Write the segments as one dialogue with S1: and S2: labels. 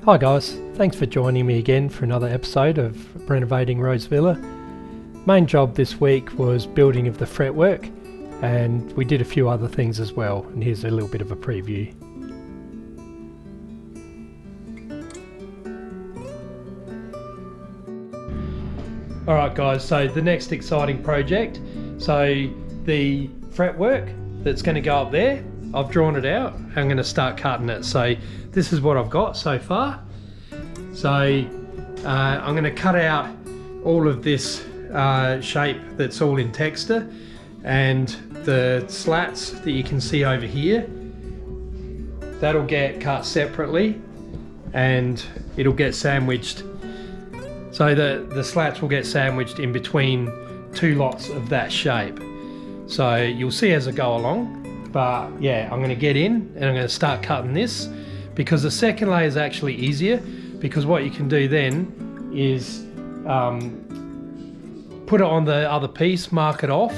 S1: Hi guys, thanks for joining me again for another episode of Renovating Rose Villa. Main job this week was building of the fretwork, and we did a few other things as well, and here's a little bit of a preview. Alright guys, so the next exciting project, so the fretwork that's going to go up there, I've drawn it out. I'm going to start cutting it. So this is what I've got so far. So I'm going to cut out all of this shape that's all in texture, and the slats that you can see over here, that'll get cut separately and it'll get sandwiched. So the slats will get sandwiched in between two lots of that shape. So you'll see as I go along. But yeah, I'm going to get in and I'm going to start cutting this, because the second layer is actually easier, because what you can do then is put it on the other piece, mark it off,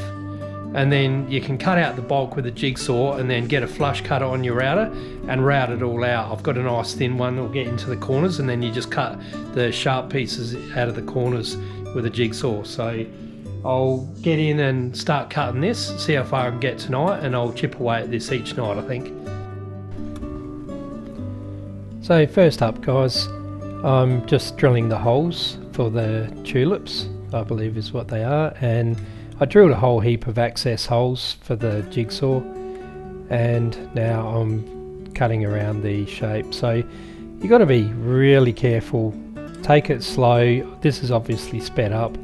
S1: and then you can cut out the bulk with a jigsaw and then get a flush cutter on your router and route it all out. I've got a nice thin one that will get into the corners, and then you just cut the sharp pieces out of the corners with a jigsaw. So I'll get in and start cutting this, see how far I can get tonight, and I'll chip away at this each night, I think. So first up guys, I'm just drilling the holes for the tulips, I believe is what they are, and I drilled a whole heap of access holes for the jigsaw, and now I'm cutting around the shape. So you got to be really careful, take it slow. This is obviously sped up,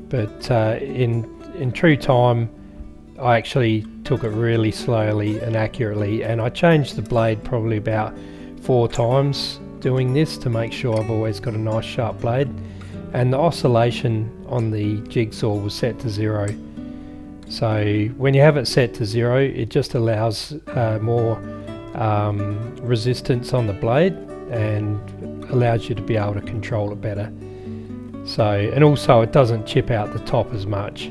S1: but in true time I actually took it really slowly and accurately, and I changed the blade probably about 4 times doing this to make sure I've always got a nice sharp blade. And the oscillation on the jigsaw was set to 0, so when you have it set to 0 it just allows more resistance on the blade and allows you to be able to control it better. So, and also it doesn't chip out the top as much.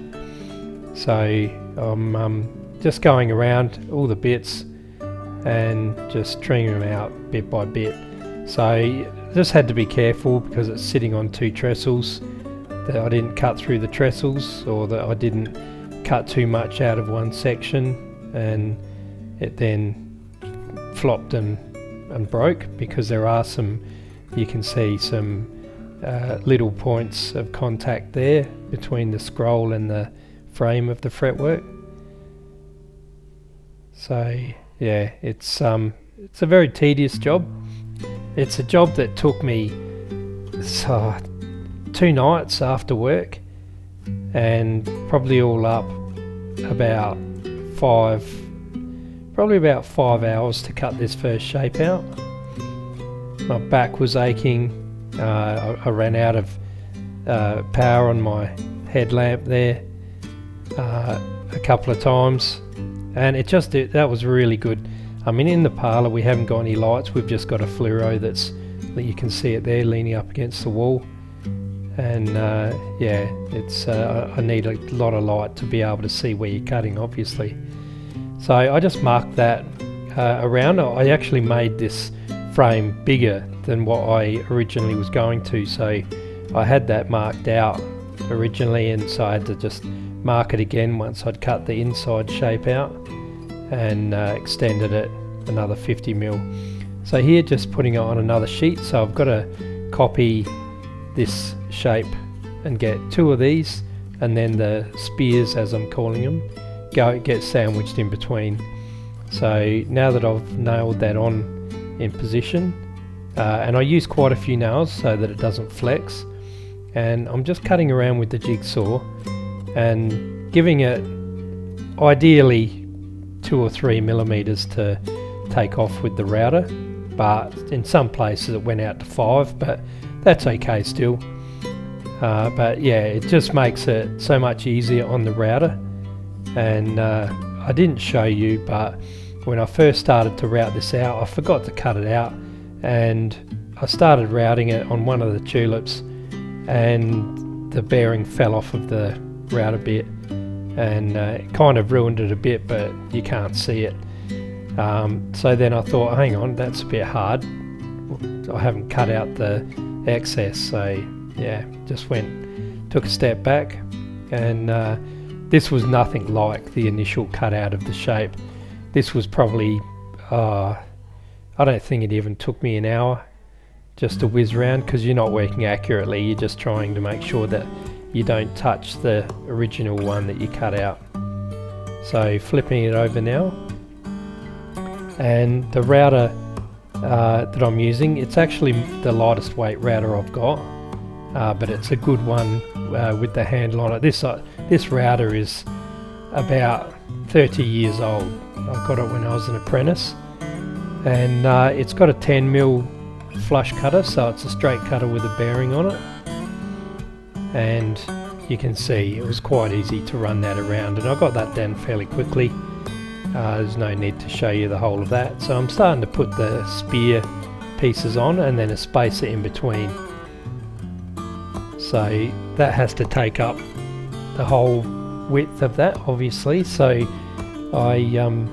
S1: So I'm just going around all the bits and just trimming them out bit by bit. So just had to be careful because it's sitting on 2 trestles, that I didn't cut through the trestles, or that I didn't cut too much out of one section and it then flopped and broke, because there are some, you can see some little points of contact there between the scroll and the frame of the fretwork. So yeah, it's a very tedious job. It's a job that took me 2 nights after work, and probably all up about 5 hours to cut this first shape out. My back was aching. I ran out of power on my headlamp there a couple of times, and that was really good. I mean, in the parlour we haven't got any lights, we've just got a fluoro that you can see it there leaning up against the wall, and yeah, it's I need a lot of light to be able to see where you're cutting, obviously. So I just marked that around. I actually made this frame bigger than what I originally was going to, so I had that marked out originally, and so I had to just mark it again once I'd cut the inside shape out and extended it another 50mm. So here just putting it on another sheet, so I've got to copy this shape and get 2 of these, and then the spears, as I'm calling them, get sandwiched in between. So now that I've nailed that on in position, and I use quite a few nails so that it doesn't flex, and I'm just cutting around with the jigsaw and giving it ideally 2 or 3mm to take off with the router, but in some places it went out to 5, but that's okay still. But yeah, it just makes it so much easier on the router. And I didn't show you, but when I first started to route this out, I forgot to cut it out, and I started routing it on one of the tulips, and the bearing fell off of the router bit, and it kind of ruined it a bit, but you can't see it. So then I thought, hang on, that's a bit hard, I haven't cut out the excess, so yeah, just took a step back, and this was nothing like the initial cutout of the shape. This was probably, I don't think it even took me an hour just to whiz around, because you're not working accurately, you're just trying to make sure that you don't touch the original one that you cut out. So flipping it over now, and the router that I'm using, it's actually the lightest weight router I've got, but it's a good one with the handle on it. This router is about 30 years old. I got it when I was an apprentice, and it's got a 10mm flush cutter, so it's a straight cutter with a bearing on it, and you can see it was quite easy to run that around, and I got that done fairly quickly. There's no need to show you the whole of that. So I'm starting to put the spear pieces on, and then a spacer in between, so that has to take up the whole width of that, obviously. So I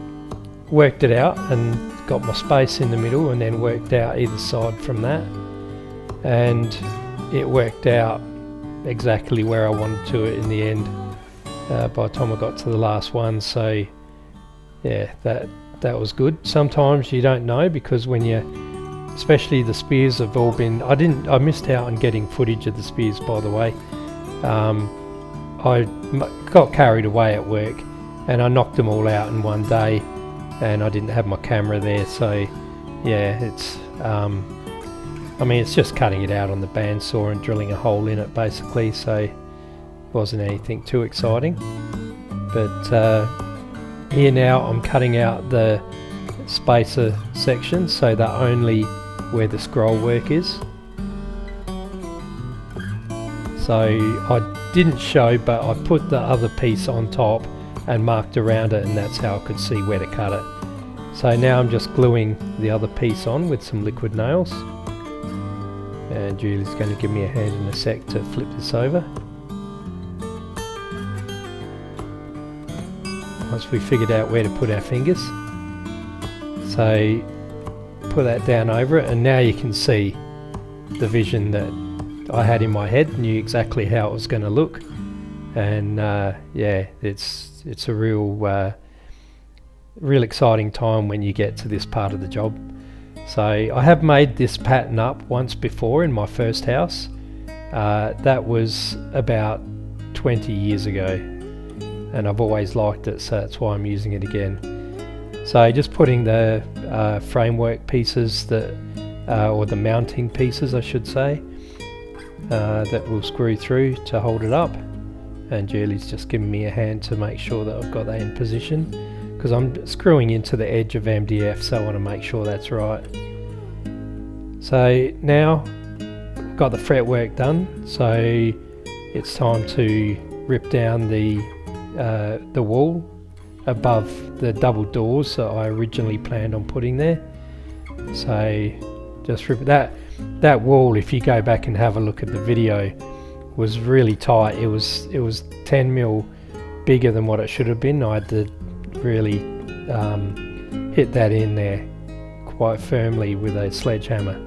S1: worked it out and got my space in the middle, and then worked out either side from that, and it worked out exactly where I wanted to it in the end by the time I got to the last one. So yeah, that was good. Sometimes you don't know, because when especially the spears have all been, I missed out on getting footage of the spears, by the way. I got carried away at work, and I knocked them all out in one day, and I didn't have my camera there. So yeah, it's I mean, it's just cutting it out on the bandsaw and drilling a hole in it basically, so it wasn't anything too exciting. But here now I'm cutting out the spacer section, so that only where the scroll work is. So I didn't show, but I put the other piece on top and marked around it, and that's how I could see where to cut it. So now I'm just gluing the other piece on with some liquid nails, and Julie's going to give me a hand in a sec to flip this over. Once we figured out where to put our fingers, so put that down over it, and now you can see the vision that I had in my head, knew exactly how it was going to look. And yeah, it's a real exciting time when you get to this part of the job. So I have made this pattern up once before in my first house. That was about 20 years ago, and I've always liked it, so that's why I'm using it again. So just putting the framework pieces that, or the mounting pieces I should say, that will screw through to hold it up, and Julie's just giving me a hand to make sure that I've got that in position, because I'm screwing into the edge of MDF, so I want to make sure that's right. So now I've got the fretwork done, so it's time to rip down the wall above the double doors that I originally planned on putting there. So just rip that wall, if you go back and have a look at the video, was really tight. It was 10mm bigger than what it should have been. I had to really hit that in there quite firmly with a sledgehammer.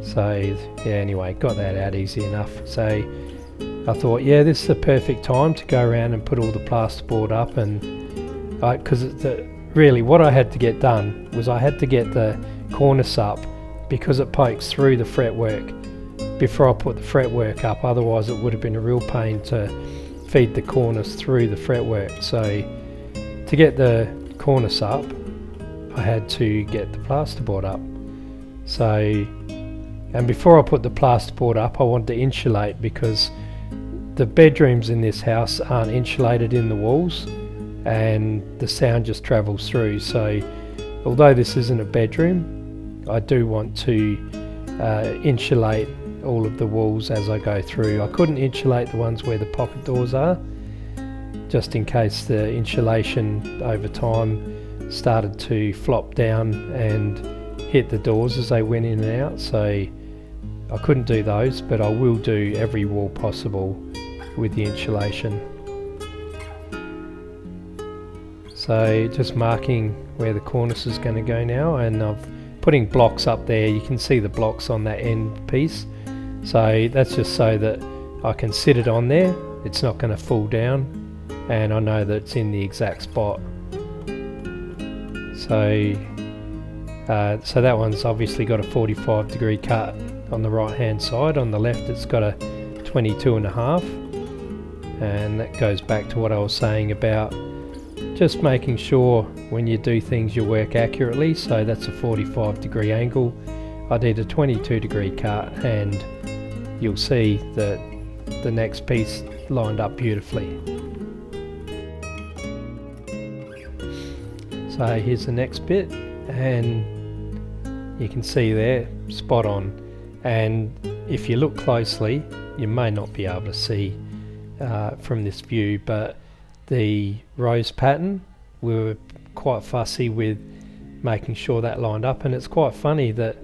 S1: So yeah, anyway, got that out easy enough. So I thought, yeah, this is the perfect time to go around and put all the plasterboard up, and because really what I had to get done was I had to get the cornice up, because it pokes through the fretwork before I put the fretwork up. Otherwise it would have been a real pain to feed the cornice through the fretwork. So to get the cornice up, I had to get the plasterboard up. So, and before I put the plasterboard up, I wanted to insulate, because the bedrooms in this house aren't insulated in the walls, and the sound just travels through. So although this isn't a bedroom, I do want to insulate all of the walls as I go through. I couldn't insulate the ones where the pocket doors are, just in case the insulation over time started to flop down and hit the doors as they went in and out. So I couldn't do those, but I will do every wall possible with the insulation. So just marking where the cornice is going to go now, and I've putting blocks up there. You can see the blocks on that end piece, so that's just so that I can sit it on there, it's not going to fall down, and I know that it's in the exact spot. So so that one's obviously got a 45-degree cut on the right hand side. On the left it's got a 22.5, and that goes back to what I was saying about just making sure when you do things you work accurately. So that's a 45-degree angle. I did a 22-degree cut, and you'll see that the next piece lined up beautifully. So here's the next bit, and you can see there, spot on. And if you look closely, you may not be able to see from this view, but the rose pattern, we were quite fussy with making sure that lined up, and it's quite funny that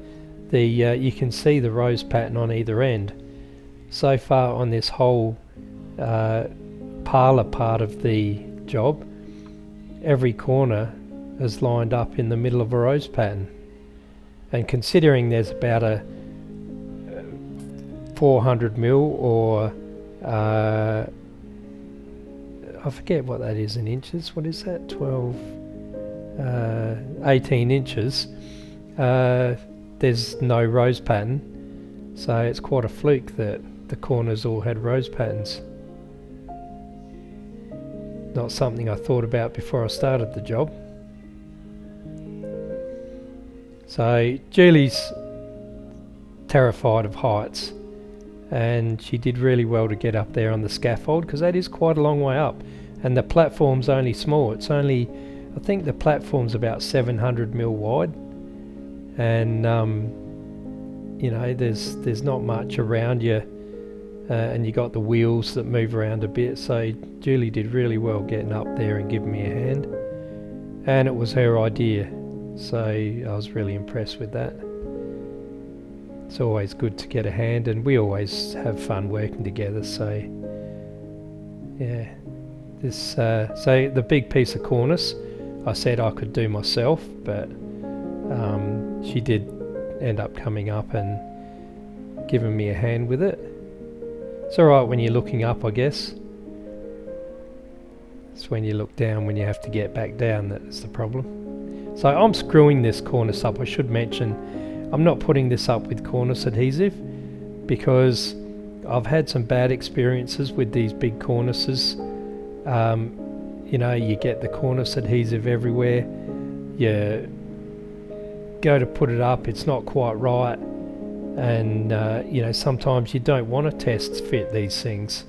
S1: the you can see the rose pattern on either end. So far on this whole parlor part of the job, every corner is lined up in the middle of a rose pattern, and considering there's about a 400 mil or I forget what that is in inches, what is that, 18 inches, there's no rose pattern, so it's quite a fluke that the corners all had rose patterns. Not something I thought about before I started the job. So Julie's terrified of heights, and she did really well to get up there on the scaffold, because that is quite a long way up, and the platform's only small. It's only, I think the platform's about 700 mil wide, and you know, there's not much around you, and you got the wheels that move around a bit. So Julie did really well getting up there and giving me a hand, and it was her idea, so I was really impressed with that. It's always good to get a hand, and we always have fun working together. So yeah, this so the big piece of cornice I said I could do myself, but she did end up coming up and giving me a hand with it. It's alright when you're looking up, I guess. It's when you look down, when you have to get back down, that's the problem. So I'm screwing this cornice up. I should mention, I'm not putting this up with cornice adhesive, because I've had some bad experiences with these big cornices. You know, you get the cornice adhesive everywhere, you go to put it up, it's not quite right, and you know, sometimes you don't want to test fit these things,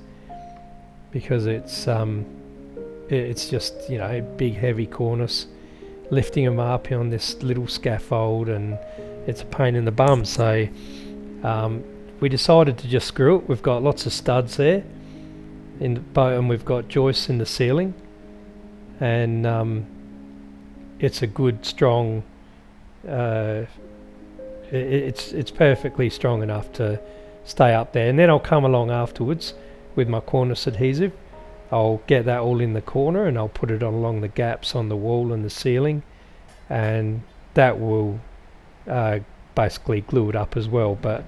S1: because it's just, you know, big heavy cornice, lifting them up on this little scaffold, and it's a pain in the bum. So we decided to just screw it. We've got lots of studs there in the boat, and we've got joists in the ceiling, and it's a good strong it's perfectly strong enough to stay up there. And then I'll come along afterwards with my cornice adhesive. I'll get that all in the corner, and I'll put it along the gaps on the wall and the ceiling, and that will basically glue it up as well, but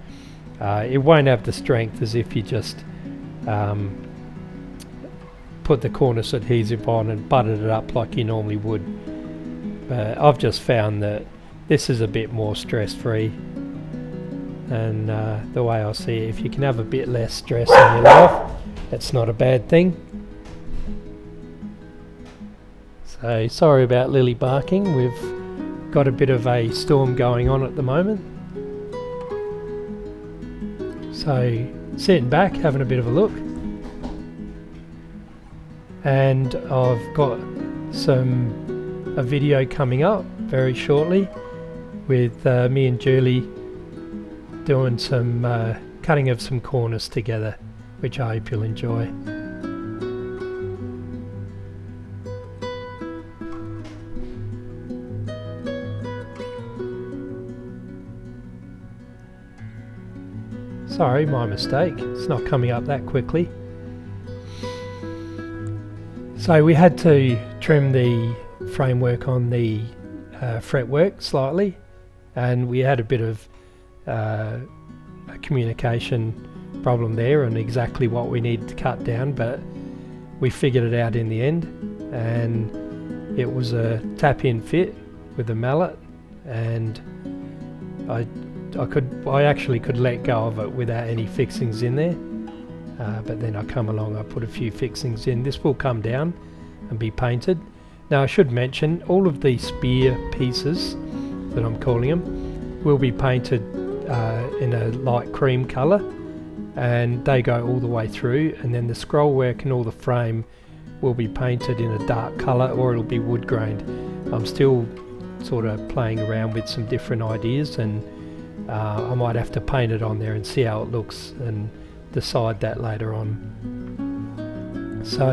S1: it won't have the strength as if you just put the cornice adhesive on and butted it up like you normally would. But I've just found that this is a bit more stress-free, and the way I see it, if you can have a bit less stress in your life, that's not a bad thing. So sorry about Lily barking. We've got a bit of a storm going on at the moment, so sitting back having a bit of a look, and I've got a video coming up very shortly with me and Julie doing some cutting of some cornice together, which I hope you'll enjoy. Sorry, my mistake. It's not coming up that quickly. So we had to trim the framework on the fretwork slightly, and we had a bit of a communication problem there and exactly what we needed to cut down, but we figured it out in the end, and it was a tap-in fit with a mallet, and I actually could let go of it without any fixings in there, but then I come along, I put a few fixings in. This will come down and be painted. Now I should mention all of these spear pieces that I'm calling them will be painted in a light cream colour, and they go all the way through, and then the scroll work and all the frame will be painted in a dark colour, or it'll be wood grained. I'm still sort of playing around with some different ideas, and I might have to paint it on there and see how it looks and decide that later on. So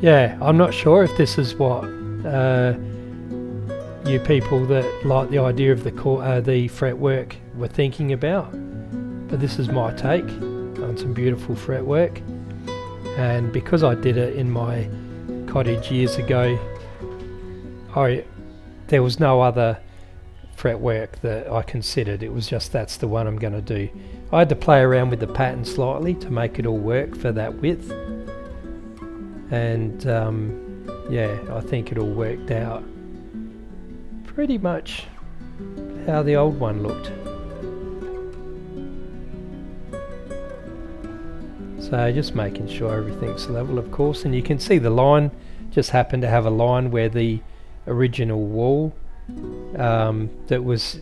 S1: yeah, I'm not sure if this is what you people that like the idea of the fretwork were thinking about, but this is my take on some beautiful fretwork. And because I did it in my cottage years ago, there was no other fretwork that I considered. It was just, that's the one I'm going to do. I had to play around with the pattern slightly to make it all work for that width, and yeah, I think it all worked out pretty much how the old one looked. So just making sure everything's level, of course, and you can see the line just happened to have a line where the original wall, that was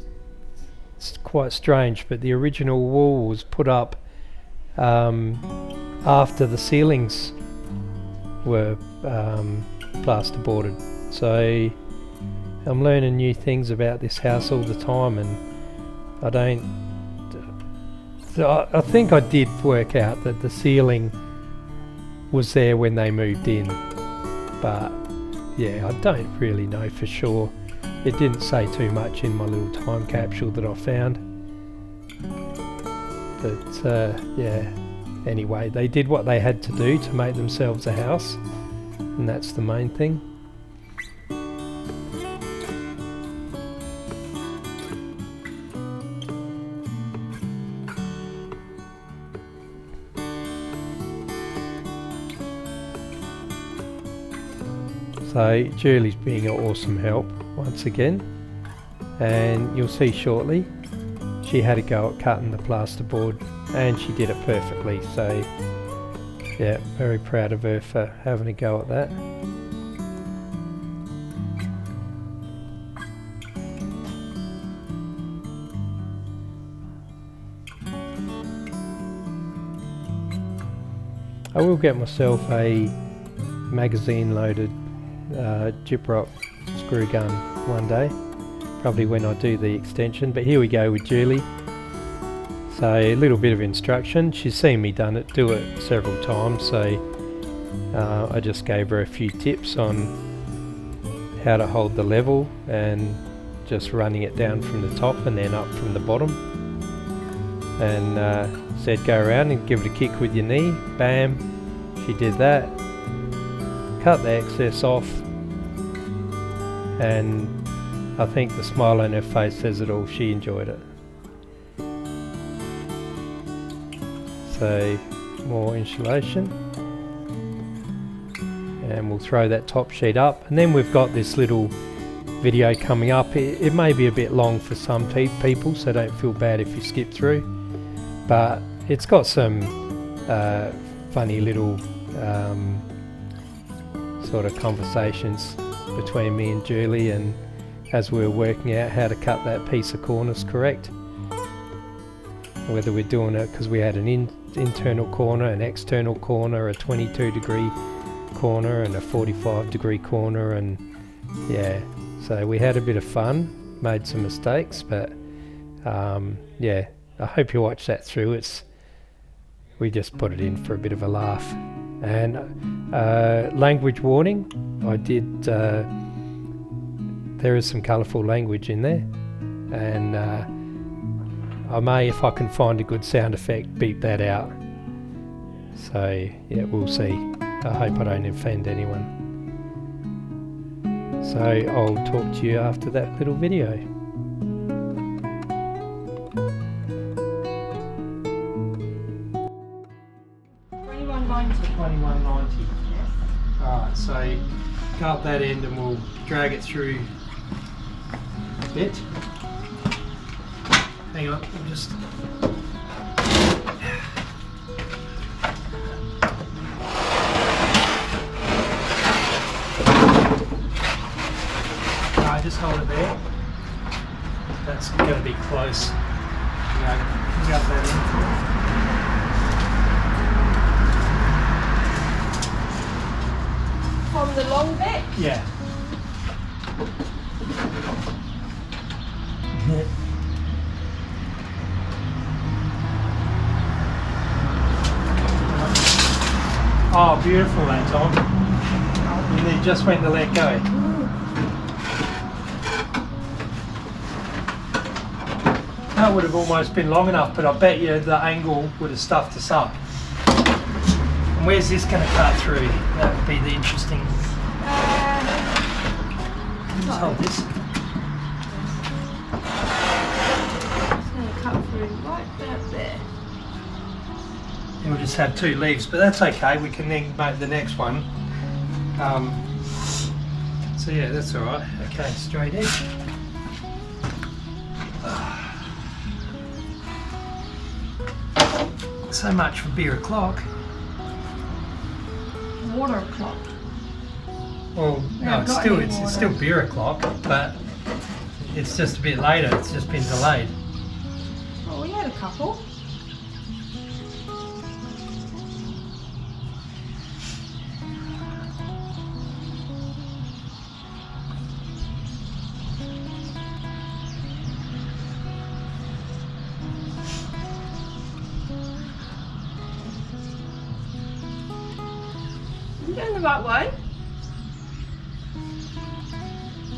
S1: quite strange, but the original wall was put up after the ceilings were plasterboarded. So I'm learning new things about this house all the time, and I think I did work out that the ceiling was there when they moved in, but yeah, I don't really know for sure. It didn't say too much in my little time capsule that I found, but yeah, anyway, they did what they had to do to make themselves a house, and that's the main thing. So Julie's being an awesome help once again, and you'll see shortly she had a go at cutting the plasterboard, and she did it perfectly. So yeah, very proud of her for having a go at that. I will get myself a magazine loaded gyprock screw gun one day, probably when I do the extension. But here we go with Julie. So a little bit of instruction. She's seen me do it several times, so I just gave her a few tips on how to hold the level, and just running it down from the top and then up from the bottom, and said go around and give it a kick with your knee. Bam, she did that, cut the excess off, and I think the smile on her face says it all. She enjoyed it. So more insulation, and we'll throw that top sheet up, and then we've got this little video coming up. It may be a bit long for some people, so don't feel bad if you skip through, but it's got some funny little sort of conversations between me and Julie, and as we were working out how to cut that piece of cornice correct, whether we're doing it because we had an internal corner, an external corner, a 22-degree corner and a 45-degree corner, and yeah, so we had a bit of fun, made some mistakes, but yeah, I hope you watch that through. We just put it in for a bit of a laugh. And language warning, I did, there is some colourful language in there, and I may, if I can find a good sound effect, beep that out. So yeah, we'll see. I hope I don't offend anyone. So I'll talk to you after that little video. 21.90.
S2: Yes.
S1: Alright, so go up that end and we'll drag it through a bit. Hang on, we'll just... Alright, just hold it there. That's going to be close. Go up that end.
S2: From the long bit?
S1: Yeah. Oh, beautiful that time. And then just when to let go. That would have almost been long enough, but I bet you the angle would have stuffed us up. And where's this going to cut through? That would be the interesting. Just hold this.
S2: It's going to cut through right about there.
S1: And we'll just have two leaves, but that's okay. We can then make the next one. So yeah, that's all right. Okay, straight edge. So much for beer o'clock.
S2: Water o'clock.
S1: Well, no, it's still beer o'clock, but it's just a bit later. It's just been delayed.
S2: Well, we had a couple. You're going the right way.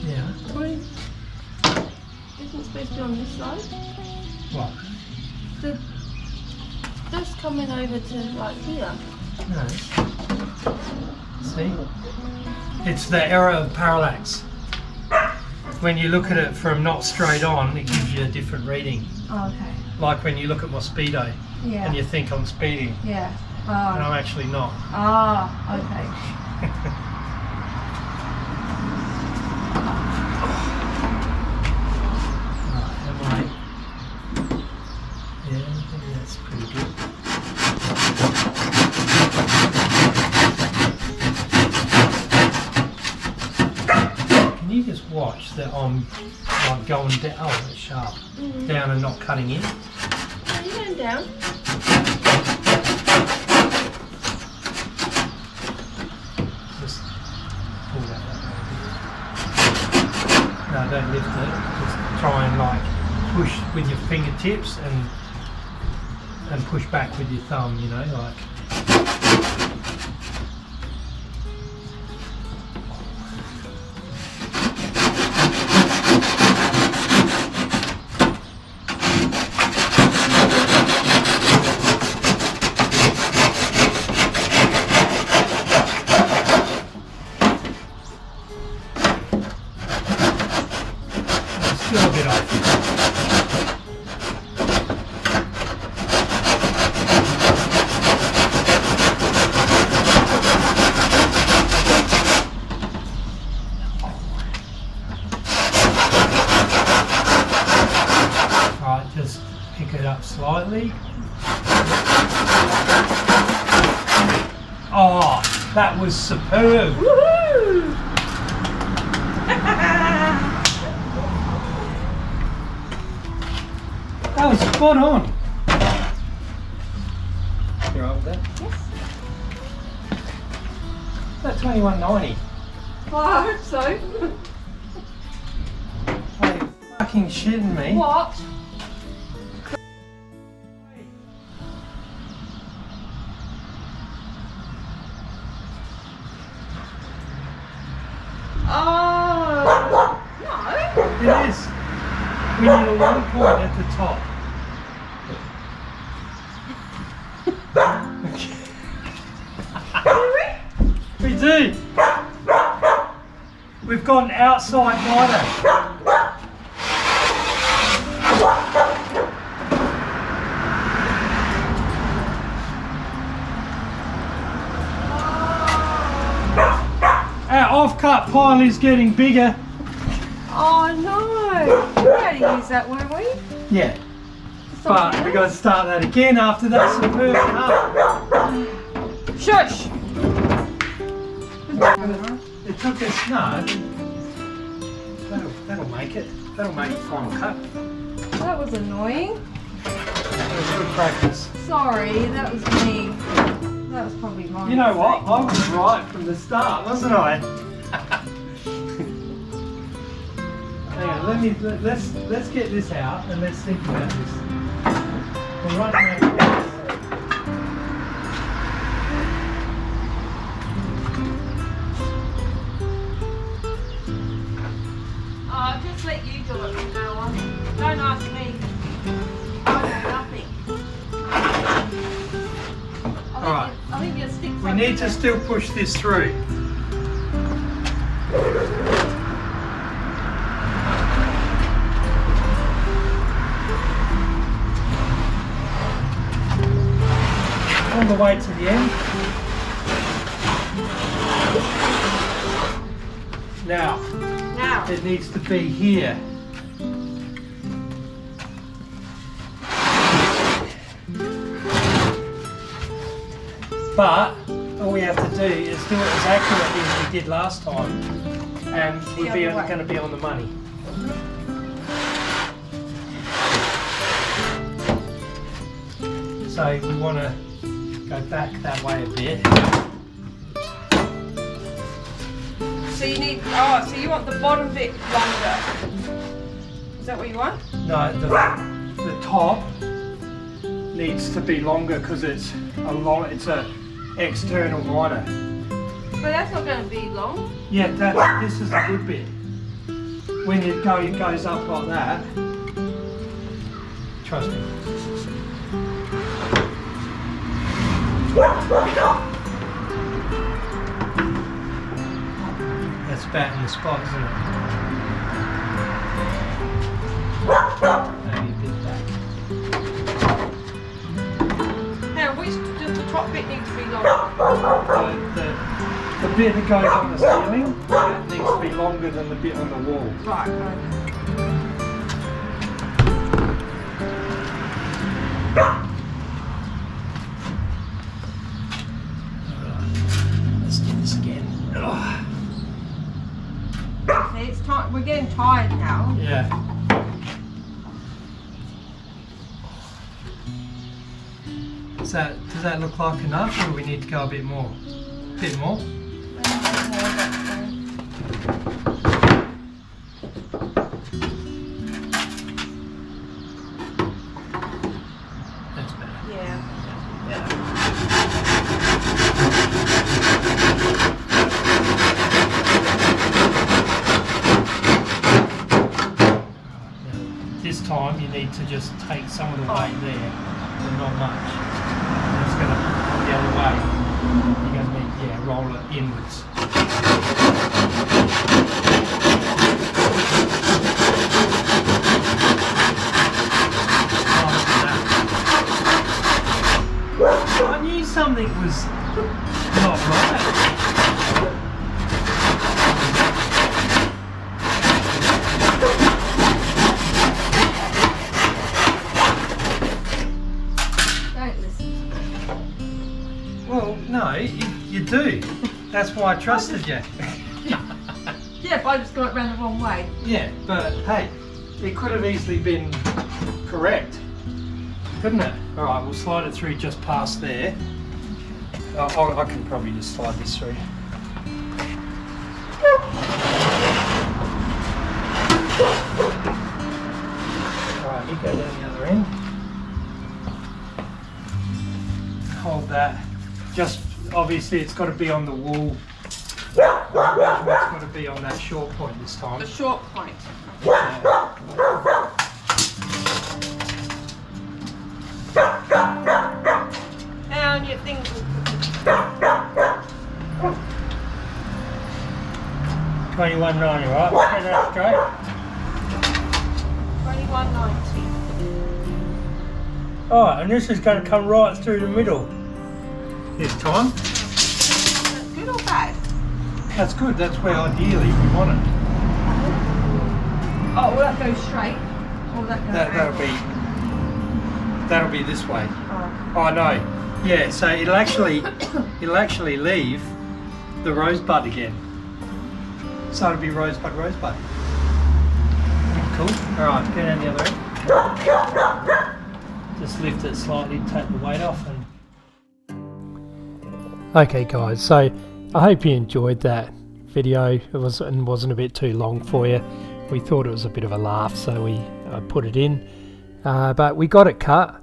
S1: Yeah.
S2: Isn't it supposed to be on this side?
S1: What?
S2: Just coming over to like here.
S1: No. See? It's the error of parallax. When you look at it from not straight on, it gives you a different reading.
S2: Oh, okay.
S1: Like when you look at my speedo
S2: Yeah.
S1: and you think I'm speeding,
S2: Yeah.
S1: and
S2: Oh.
S1: I'm actually not.
S2: Ah, okay.
S1: Right, yeah, I think that's pretty good. Can you just watch that I'm like going down, oh it's sharp, down and not cutting in?
S2: Are you going down?
S1: Just pull that way. No, don't lift it, just try and like push with your fingertips and push back with your thumb, you know, like. Still a bit off. Right, just pick it up slightly. Oh, that was superb.
S2: Woohoo!
S1: That was spot on. You alright with that?
S2: Yes.
S1: That's 21.90.
S2: Well, I hope so.
S1: Are you fucking shitting me?
S2: What? Oh, no.
S1: It is. We need a long point at the top. We do. We've got an outside miter. cut pile is getting bigger.
S2: Oh no! We're going to use that, weren't we?
S1: Yeah. But we got to start that again after that superb cut.
S2: Shush!
S1: It took us, no, that'll make it. That'll make the final cut.
S2: That was annoying.
S1: That was good practice.
S2: Sorry, that was me. That was probably mine.
S1: You know what? I was right from the start, wasn't I? Hang on, let's get this out and let's think about this. We're running out of gas.
S2: I'll just let you do it from now on. Don't ask me. I know nothing.
S1: Alright.
S2: I think your sticks
S1: We need to still push this through. All the way to the end. Now, it needs to be here. But all we have to do is do it as accurately as we did last time, and we're going to be on the money. So we want to go back that way a bit.
S2: So you need, so you want the bottom bit longer. Is that what you want?
S1: No, the top needs to be longer because it's a external miter.
S2: But that's not going to be long.
S1: Yeah, this is a good bit. When it goes up like that, trust me. That's about in the spot, isn't it? Maybe a bit back.
S2: Now, does the top bit need to be longer?
S1: The bit that goes on the ceiling needs to be longer than the bit on the wall.
S2: Right, okay.
S1: Let's do this again.
S2: See, it's time. We're getting tired now.
S1: Yeah. Does that look like enough, or do we need to go a bit more? A bit more? That's better.
S2: Yeah.
S1: This time you need to just take some of the weight there, but not much. And it's going to go the other way. You're going to need, roll it inwards. I knew something was not right. Well, no, you do. That's why I trusted you.
S2: Yeah, but I just got it round the wrong way.
S1: Yeah, but hey, it could have easily been correct, couldn't it? All right, we'll slide it through just past there. I can probably just slide this through. All right, you go down the other end. Hold that. Just obviously it's got to be on the wall. The measurement's got to be on that short point this time.
S2: The short point.
S1: Yeah.
S2: And your things will
S1: 21.90, right? Okay, that's great.
S2: 21.90.
S1: Alright, and this is going to come right through the middle this time.
S2: Is that good or bad?
S1: That's good, that's where ideally we want it.
S2: Oh, will that go straight? Or will that go
S1: That'll be this way.
S2: Oh.
S1: Oh no. Yeah, so it'll actually leave the rosebud again. So it'll be rosebud. Cool. Alright, go down the other end. Just lift it slightly, take the weight off and... Okay guys, so I hope you enjoyed that video. It wasn't a bit too long for you. We thought it was a bit of a laugh, so I put it in. But we got it cut,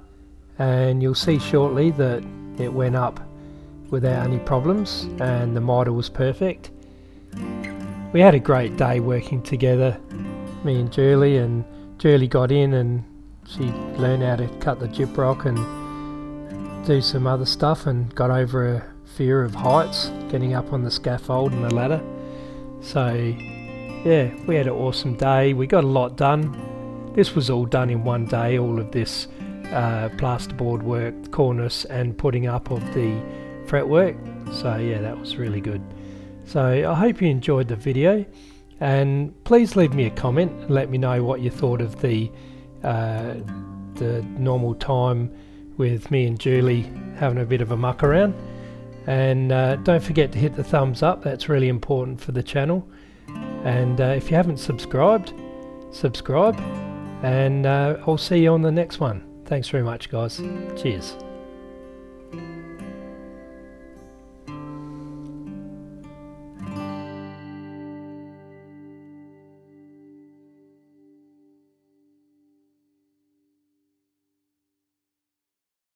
S1: and you'll see shortly that it went up without any problems, and the model was perfect. We had a great day working together, me and Julie got in and she learned how to cut the gyprock and do some other stuff, and got over a fear of heights, getting up on the scaffold and the ladder. So yeah, we had an awesome day. We got a lot done. This was all done in one day, all of this plasterboard work, cornice, and putting up of the fretwork. So yeah, that was really good. So I hope you enjoyed the video, and please leave me a comment and let me know what you thought of the normal time with me and Julie having a bit of a muck around. And don't forget to hit the thumbs up, that's really important for the channel. And if you haven't subscribed, subscribe, and I'll see you on the next one. Thanks very much guys. Cheers.